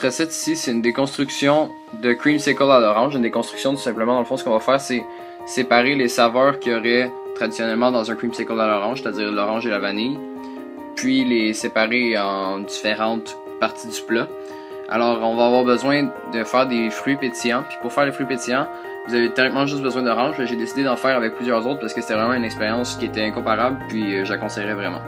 Notre recette ici, c'est une déconstruction de creamsicle à l'orange. Une déconstruction, tout simplement, dans le fond, ce qu'on va faire, c'est séparer les saveurs qu'il y aurait traditionnellement dans un creamsicle à l'orange, c'est-à-dire l'orange et la vanille, puis les séparer en différentes parties du plat. Alors, on va avoir besoin de faire des fruits pétillants. Puis pour faire les fruits pétillants, vous avez théoriquement juste besoin d'orange. J'ai décidé d'en faire avec plusieurs autres parce que c'était vraiment une expérience qui était incomparable, puis je la conseillerais vraiment.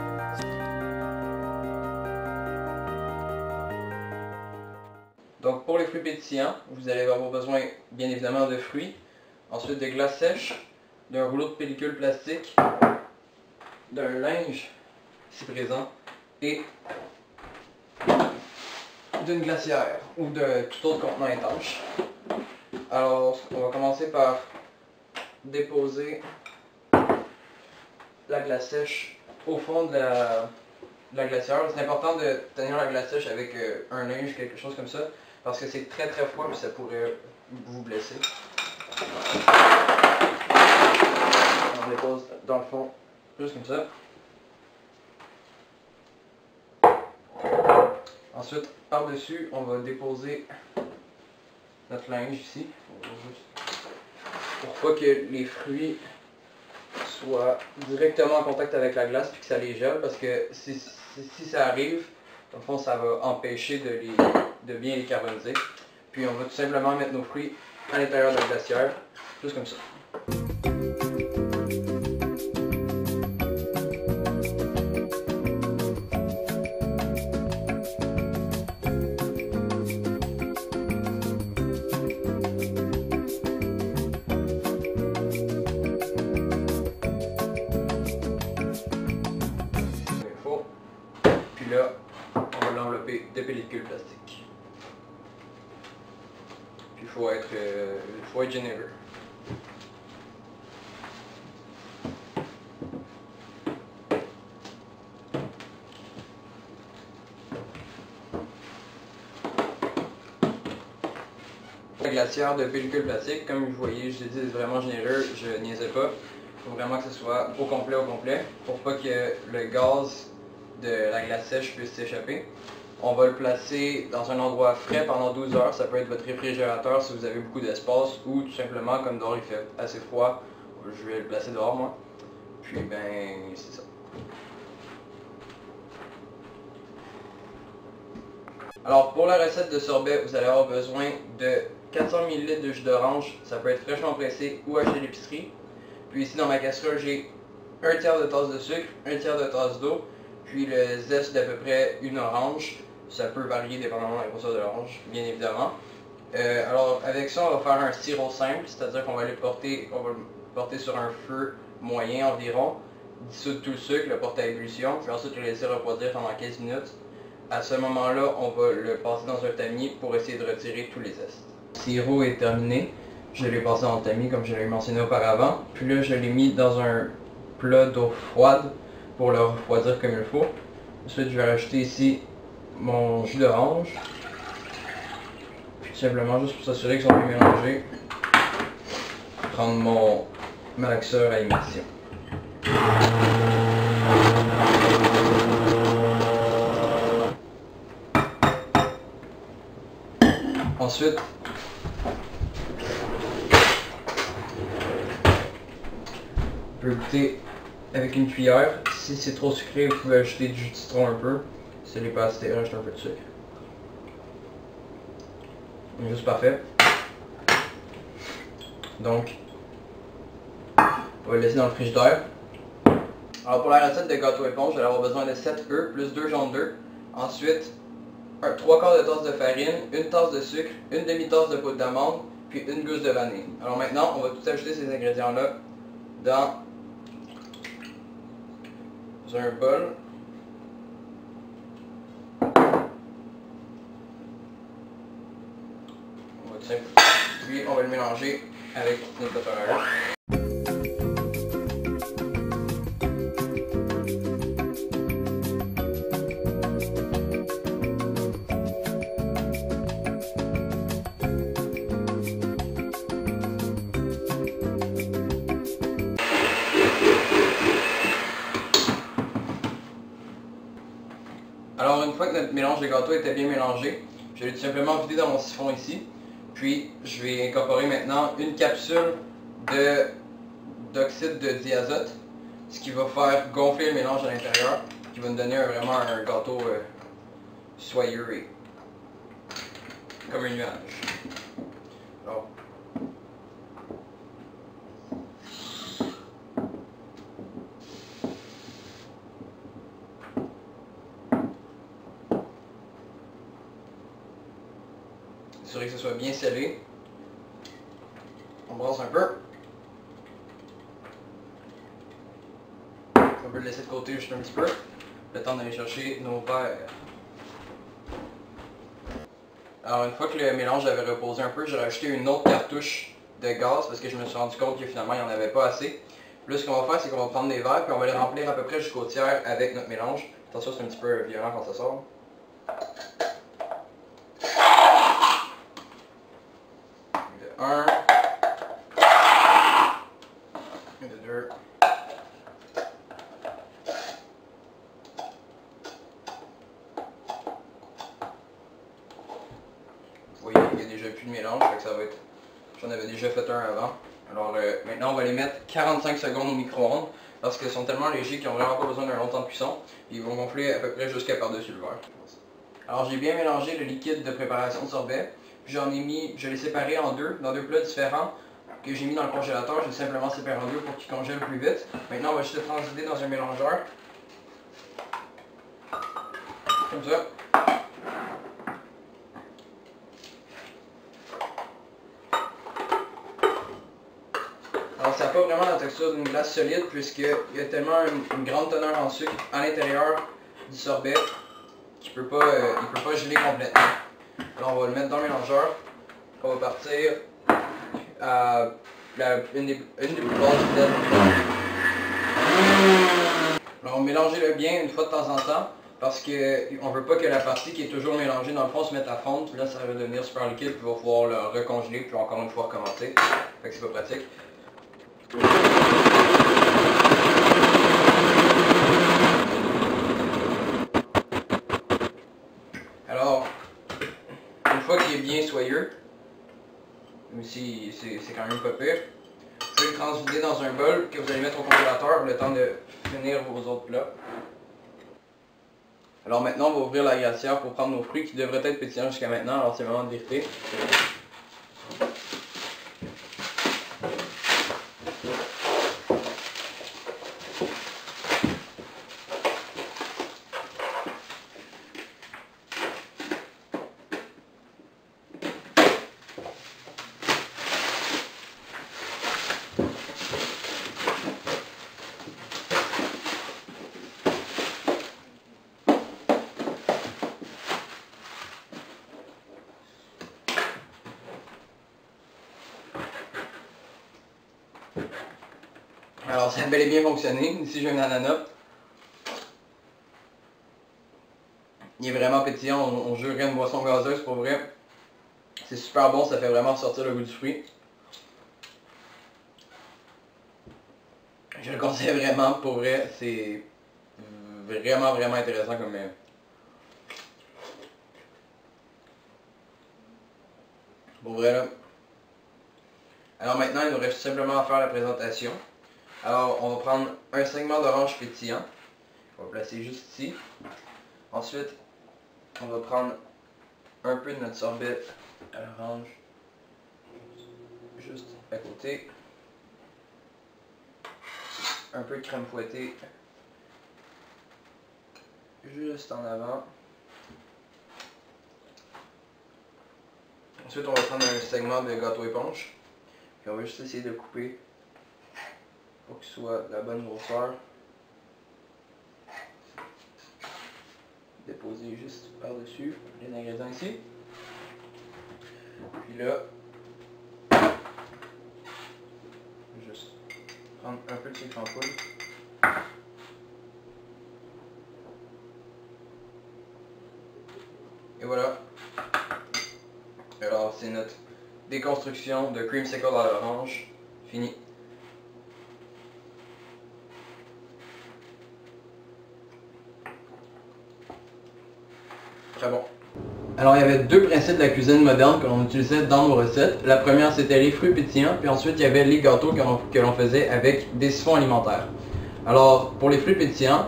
Donc pour les fruits pétillants, vous allez avoir besoin bien évidemment de fruits, ensuite de glace sèche, d'un rouleau de pellicule plastique, d'un linge si présent, et d'une glacière ou de tout autre contenant étanche. Alors on va commencer par déposer la glace sèche au fond de la glacière. C'est important de tenir la glace sèche avec un linge, quelque chose comme ça, parce que c'est très froid et ça pourrait vous blesser. On dépose dans le fond, juste comme ça. Ensuite, par-dessus, on va déposer notre linge ici, pour pas que les fruits soient directement en contact avec la glace et que ça les gèle, parce que si ça arrive, dans le fond, ça va empêcher de bien les carboniser. Puis on va tout simplement mettre nos fruits à l'intérieur de la glacière, juste comme ça. Puis là, on va l'envelopper de pellicule plastique. Puis il faut être généreux. La glacière de pellicule plastique, comme vous voyez, je l'ai dit, c'est vraiment généreux, je niaisais pas. Il faut vraiment que ce soit au complet, pour pas que le gaz de la glace sèche puisse s'échapper. On va le placer dans un endroit frais pendant 12 heures. Ça peut être votre réfrigérateur si vous avez beaucoup d'espace, ou tout simplement, comme dehors il fait assez froid, je vais le placer dehors moi. Puis ben, c'est ça. Alors pour la recette de sorbet, vous allez avoir besoin de 400 ml de jus d'orange. Ça peut être fraîchement pressé ou acheté à l'épicerie. Puis ici dans ma casserole, j'ai un tiers de tasse de sucre, un tiers de tasse d'eau, puis le zeste d'à peu près une orange. Ça peut varier dépendamment de la grosseur de l'orange, bien évidemment. Alors avec ça, on va faire un sirop simple, c'est-à-dire qu'on va le porter sur un feu moyen environ, dissoudre tout le sucre, le porter à ébullition, puis ensuite le laisser refroidir pendant 15 minutes. À ce moment-là, on va le passer dans un tamis pour essayer de retirer tous les zestes. Le sirop est terminé. Je l'ai passé dans le tamis comme je l'ai mentionné auparavant. Puis là, je l'ai mis dans un plat d'eau froide pour le refroidir comme il faut. Ensuite, je vais rajouter ici mon jus d'orange. Puis tout simplement, juste pour s'assurer qu'ils sont bien mélangés, prendre mon malaxeur à immersion. Ensuite, on peut goûter avec une cuillère. Si c'est trop sucré, vous pouvez ajouter du jus de citron un peu. Si c'est pas assez, rajoutez un peu de sucre. Juste parfait. Donc, on va le laisser dans le frigidaire. Alors pour la recette de gâteau éponge, vous allez avoir besoin de 7 œufs plus 2 jaunes d'œufs. Ensuite, 3 quarts de tasse de farine, une tasse de sucre, une demi-tasse de poudre d'amande, puis une gousse de vanille. Alors maintenant, on va tout ajouter ces ingrédients-là dans un bol. Puis on va le mélanger avec notre beurre à œuf. Alors une fois que notre mélange de gâteau était bien mélangé, Je l'ai tout simplement vidé dans mon siphon ici. Puis je vais incorporer maintenant une capsule d'oxyde de diazote, ce qui va faire gonfler le mélange à l'intérieur, qui va nous donner vraiment un gâteau soyeux et comme un nuage. Alors, assurer que ce soit bien scellé. On brasse un peu. On peut le laisser de côté juste un petit peu. Le temps d'aller chercher nos verres. Alors une fois que le mélange avait reposé un peu, j'ai rajouté une autre cartouche de gaz parce que je me suis rendu compte que finalement il n'y en avait pas assez. Là ce qu'on va faire, c'est qu'on va prendre des verres puis on va les remplir à peu près jusqu'au tiers avec notre mélange. Attention, c'est un petit peu violent quand ça sort. De 1. De 2. Vous voyez, il n'y a déjà plus de mélange, fait que ça va être... J'en avais déjà fait un avant. Alors maintenant on va les mettre 45 secondes au micro-ondes parce qu'ils sont tellement légers qu'ils n'ont vraiment pas besoin d'un long temps de cuisson. Ils vont gonfler à peu près jusqu'à par-dessus le verre. Alors j'ai bien mélangé le liquide de préparation de sorbet. J'en ai mis, je l'ai séparé en deux, dans deux plats différents que j'ai mis dans le congélateur. J'ai simplement séparé en deux pour qu'ils congèlent plus vite. Maintenant on va juste le transvider dans un mélangeur. Comme ça. Alors ça n'a pas vraiment la texture d'une glace solide puisqu'il y a tellement une grande teneur en sucre à l'intérieur du sorbet qu'il ne peut pas geler complètement. Alors on va le mettre dans le mélangeur. On va partir à une des plus basses vitesses. Alors mélangez-le bien une fois de temps en temps parce qu'on ne veut pas que la partie qui est toujours mélangée dans le fond se mette à fondre. Puis là ça va devenir super liquide puis il va falloir le recongeler puis encore une fois recommencer. Fait que c'est pas pratique. Alors, une fois qu'il est bien soyeux, même si c'est quand même pas pire, vous pouvez le transvider dans un bol que vous allez mettre au congélateur le temps de finir vos autres plats. Alors maintenant, on va ouvrir la glacière pour prendre nos fruits qui devraient être pétillants jusqu'à maintenant, alors c'est le moment de vérifier. Alors ça a bel et bien fonctionné. Ici j'ai un ananas. Il est vraiment pétillant, on jurerait une boisson gazeuse pour vrai. C'est super bon, ça fait vraiment sortir le goût du fruit. Je le conseille vraiment, pour vrai, c'est vraiment intéressant comme... Pour vrai là. Alors maintenant il nous reste simplement à faire la présentation. Alors on va prendre un segment d'orange pétillant. On va placer juste ici. Ensuite, on va prendre un peu de notre sorbet à l'orange. Juste à côté. Un peu de crème fouettée. Juste en avant. Ensuite, on va prendre un segment de gâteau éponge. Puis on va juste essayer de le couper pour qu'il soit de la bonne grosseur. Déposer juste par-dessus les ingrédients ici. Puis là, juste prendre un peu de sucre en poudre. Et voilà. Alors c'est notre déconstruction de creamsicle à l'orange. Fini. Très bon. Alors il y avait deux principes de la cuisine moderne que l'on utilisait dans nos recettes. La première c'était les fruits pétillants, puis ensuite il y avait les gâteaux que l'on faisait avec des siphons alimentaires. Alors pour les fruits pétillants,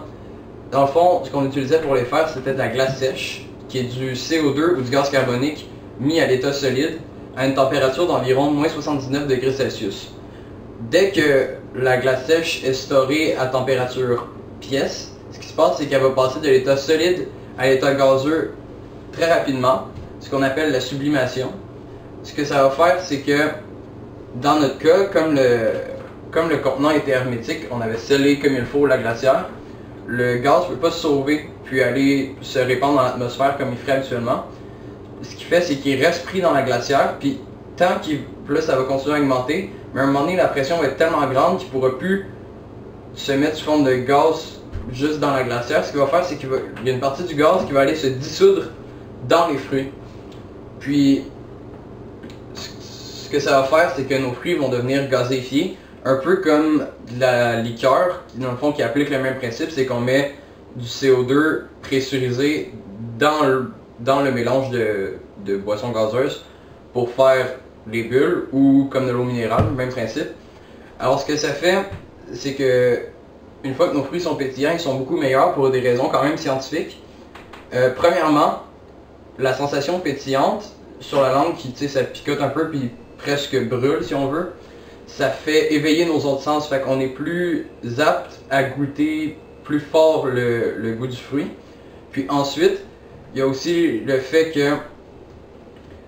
dans le fond, ce qu'on utilisait pour les faire c'était de la glace sèche, qui est du CO2 ou du gaz carbonique mis à l'état solide à une température d'environ moins 79 degrés Celsius. Dès que la glace sèche est storée à température pièce, ce qui se passe c'est qu'elle va passer de l'état solide à l'état gazeux très rapidement, ce qu'on appelle la sublimation. Ce que ça va faire, c'est que dans notre cas, comme le contenant était hermétique, on avait scellé comme il faut la glacière, le gaz ne peut pas se sauver puis aller se répandre dans l'atmosphère comme il ferait habituellement. Ce qu'il fait, c'est qu'il reste pris dans la glacière, puis tant qu'il plus ça va continuer à augmenter, mais à un moment donné, la pression va être tellement grande qu'il ne pourra plus se mettre sous forme de gaz juste dans la glacière. Ce qu'il va faire, c'est qu'il y a une partie du gaz qui va aller se dissoudre dans les fruits. Puis, ce que ça va faire, c'est que nos fruits vont devenir gazéifiés, un peu comme de la liqueur, dans le fond, qui applique le même principe, c'est qu'on met du CO2 pressurisé dans le mélange de boissons gazeuses pour faire les bulles, ou comme de l'eau minérale, même principe. Alors ce que ça fait, c'est que une fois que nos fruits sont pétillants, ils sont beaucoup meilleurs pour des raisons quand même scientifiques. Premièrement, la sensation pétillante sur la langue qui, tu sais, ça picote un peu puis presque brûle si on veut, ça fait éveiller nos autres sens, fait qu'on est plus apte à goûter plus fort le goût du fruit. Puis ensuite, il y a aussi le fait que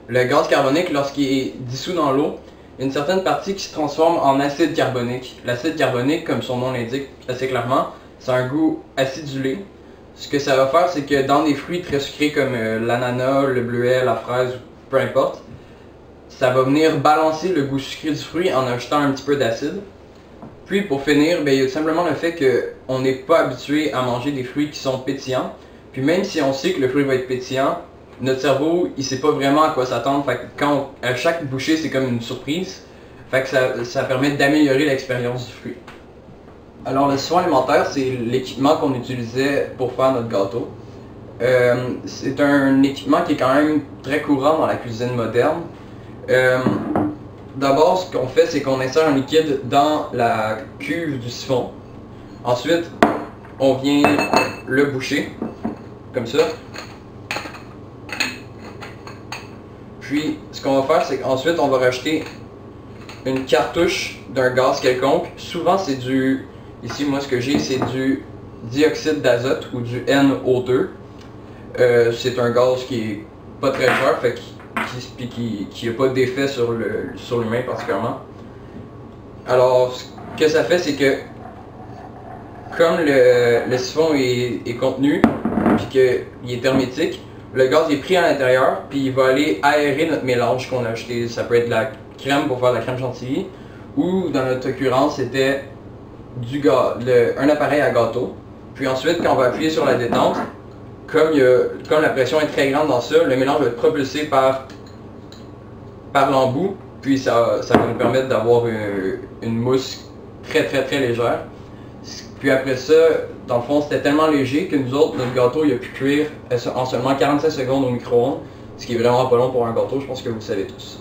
le gaz carbonique, lorsqu'il est dissous dans l'eau, il y a une certaine partie qui se transforme en acide carbonique. L'acide carbonique, comme son nom l'indique assez clairement, c'est un goût acidulé. Ce que ça va faire, c'est que dans des fruits très sucrés comme l'ananas, le bleuet, la fraise, peu importe, ça va venir balancer le goût sucré du fruit en ajoutant un petit peu d'acide. Puis pour finir, il y a tout simplement le fait qu'on n'est pas habitué à manger des fruits qui sont pétillants. Puis même si on sait que le fruit va être pétillant, notre cerveau, il sait pas vraiment à quoi s'attendre. Fait que à chaque bouchée, c'est comme une surprise. Fait que ça permet d'améliorer l'expérience du fruit. Alors le siphon alimentaire, c'est l'équipement qu'on utilisait pour faire notre gâteau. C'est un équipement qui est quand même très courant dans la cuisine moderne. D'abord, ce qu'on fait, c'est qu'on insère un liquide dans la cuve du siphon. Ensuite, on vient le boucher, comme ça. Puis, ce qu'on va faire, c'est qu'ensuite, on va rajouter une cartouche d'un gaz quelconque. Souvent, c'est du... Ici, moi, ce que j'ai, c'est du dioxyde d'azote ou du NO2. C'est un gaz qui est pas très cher, fait qui n'a pas d'effet sur l'humain particulièrement. Alors, ce que ça fait, c'est que comme le siphon est contenu, puis qu'il est hermétique, le gaz est pris à l'intérieur, puis il va aller aérer notre mélange qu'on a acheté. Ça peut être de la crème pour faire de la crème chantilly, ou dans notre occurrence, c'était un appareil à gâteau. Puis ensuite, quand on va appuyer sur la détente, comme la pression est très grande dans ça, le mélange va être propulsé par l'embout, puis ça va nous permettre d'avoir une mousse très très très légère. Puis après ça, dans le fond, c'était tellement léger que nous autres, notre gâteau, il a pu cuire en seulement 45 secondes au micro-ondes, ce qui est vraiment pas long pour un gâteau, je pense que vous le savez tous.